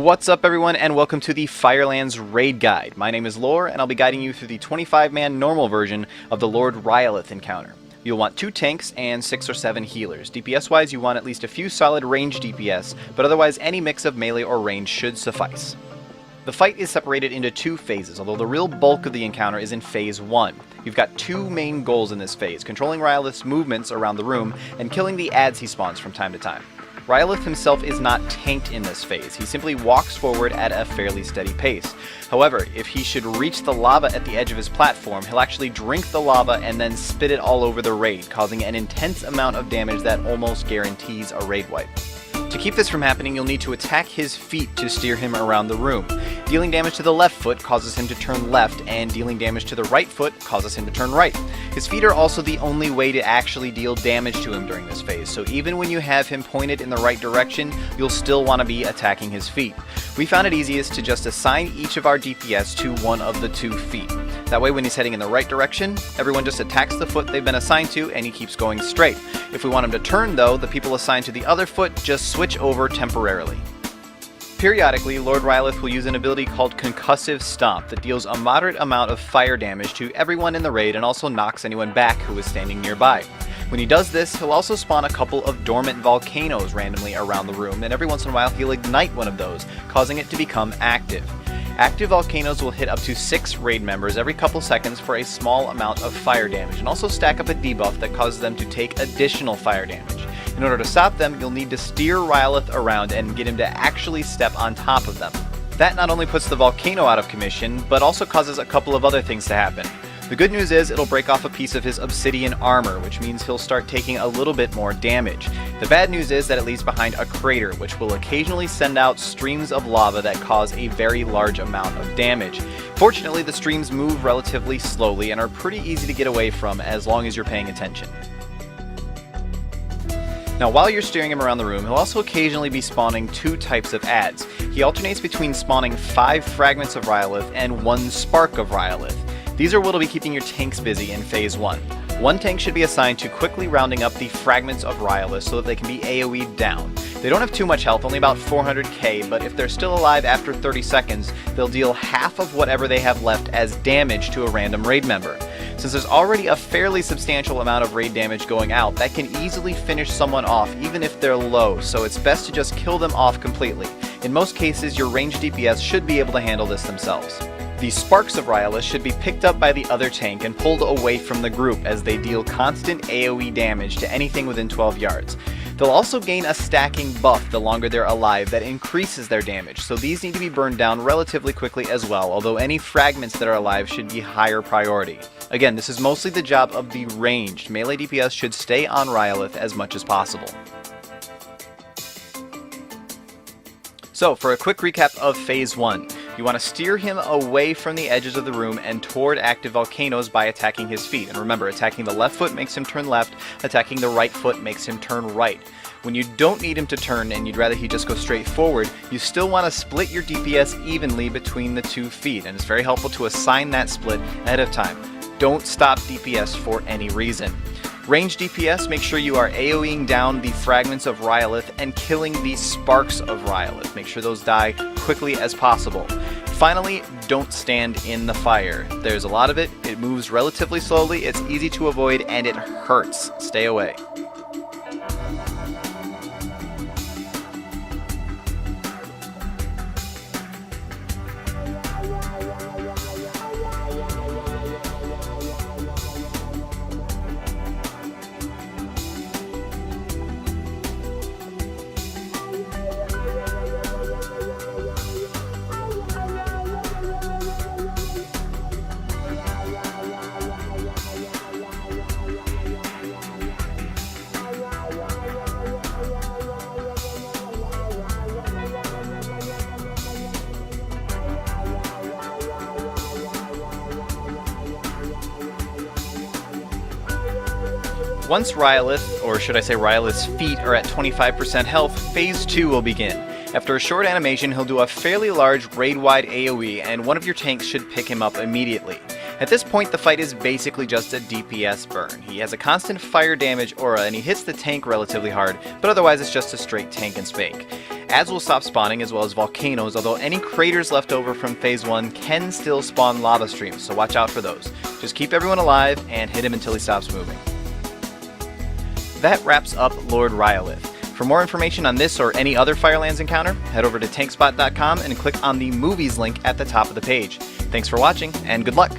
What's up everyone, and welcome to the Firelands Raid Guide. My name is Lore, and I'll be guiding you through the 25-man normal version of the Lord Rhyloith encounter. You'll want 2 tanks and 6 or 7 healers. DPS-wise, you want at least a few solid range DPS, but otherwise any mix of melee or range should suffice. The fight is separated into 2 phases, although the real bulk of the encounter is in Phase 1. You've got 2 main goals in this phase: controlling Rhyloith's movements around the room, and killing the adds he spawns from time to time. Rhyloith himself is not tanked in this phase, he simply walks forward at a fairly steady pace. However, if he should reach the lava at the edge of his platform, he'll actually drink the lava and then spit it all over the raid, causing an intense amount of damage that almost guarantees a raid wipe. To keep this from happening, you'll need to attack his feet to steer him around the room. Dealing damage to the left foot causes him to turn left, and dealing damage to the right foot causes him to turn right. His feet are also the only way to actually deal damage to him during this phase, so even when you have him pointed in the right direction, you'll still want to be attacking his feet. We found it easiest to just assign each of our DPS to one of the 2 feet. That way when he's heading in the right direction, everyone just attacks the foot they've been assigned to and he keeps going straight. If we want him to turn though, the people assigned to the other foot just switch over temporarily. Periodically, Lord Rhyloith will use an ability called Concussive Stomp that deals a moderate amount of fire damage to everyone in the raid and also knocks anyone back who is standing nearby. When he does this, he'll also spawn a couple of dormant volcanoes randomly around the room, and every once in a while he'll ignite one of those, causing it to become active. Active volcanoes will hit up to 6 raid members every couple seconds for a small amount of fire damage, and also stack up a debuff that causes them to take additional fire damage. In order to stop them, you'll need to steer Rhyloith around and get him to actually step on top of them. That not only puts the volcano out of commission, but also causes a couple of other things to happen. The good news is it'll break off a piece of his obsidian armor, which means he'll start taking a little bit more damage. The bad news is that it leaves behind a crater, which will occasionally send out streams of lava that cause a very large amount of damage. Fortunately, the streams move relatively slowly and are pretty easy to get away from as long as you're paying attention. Now, while you're steering him around the room, he'll also occasionally be spawning 2 types of adds. He alternates between spawning 5 fragments of Rhyloith and 1 spark of Rhyloith. These are what'll be keeping your tanks busy in Phase 1. 1 tank should be assigned to quickly rounding up the fragments of Rhyloith so that they can be AoE'd down. They don't have too much health, only about 400k, but if they're still alive after 30 seconds, they'll deal half of whatever they have left as damage to a random raid member. Since there's already a fairly substantial amount of raid damage going out, that can easily finish someone off even if they're low, so it's best to just kill them off completely. In most cases, your ranged DPS should be able to handle this themselves. The sparks of Rhyloith should be picked up by the other tank and pulled away from the group as they deal constant AoE damage to anything within 12 yards. They'll also gain a stacking buff the longer they're alive that increases their damage, so these need to be burned down relatively quickly as well, although any fragments that are alive should be higher priority. Again, this is mostly the job of the ranged. Melee DPS should stay on Rhyloith as much as possible. So, for a quick recap of Phase 1. You want to steer him away from the edges of the room and toward active volcanoes by attacking his feet. And remember, attacking the left foot makes him turn left, attacking the right foot makes him turn right. When you don't need him to turn and you'd rather he just go straight forward, you still want to split your DPS evenly between the 2 feet, and it's very helpful to assign that split ahead of time. Don't stop DPS for any reason. Ranged DPS, make sure you are AoEing down the fragments of Rhyloith and killing the sparks of Rhyloith. Make sure those die quickly as possible. Finally, don't stand in the fire. There's a lot of it, it moves relatively slowly, it's easy to avoid, and it hurts. Stay away. Once Rhyloith, or should I say Rhyloith's feet, are at 25% health, Phase 2 will begin. After a short animation, he'll do a fairly large raid-wide AoE, and one of your tanks should pick him up immediately. At this point, the fight is basically just a DPS burn. He has a constant fire damage aura, and he hits the tank relatively hard, but otherwise it's just a straight tank and spank. Ads will stop spawning as well as volcanoes, although any craters left over from Phase 1 can still spawn lava streams, so watch out for those. Just keep everyone alive and hit him until he stops moving. That wraps up Lord Rhyloith. For more information on this or any other Firelands encounter, head over to TankSpot.com and click on the Movies link at the top of the page. Thanks for watching, and good luck!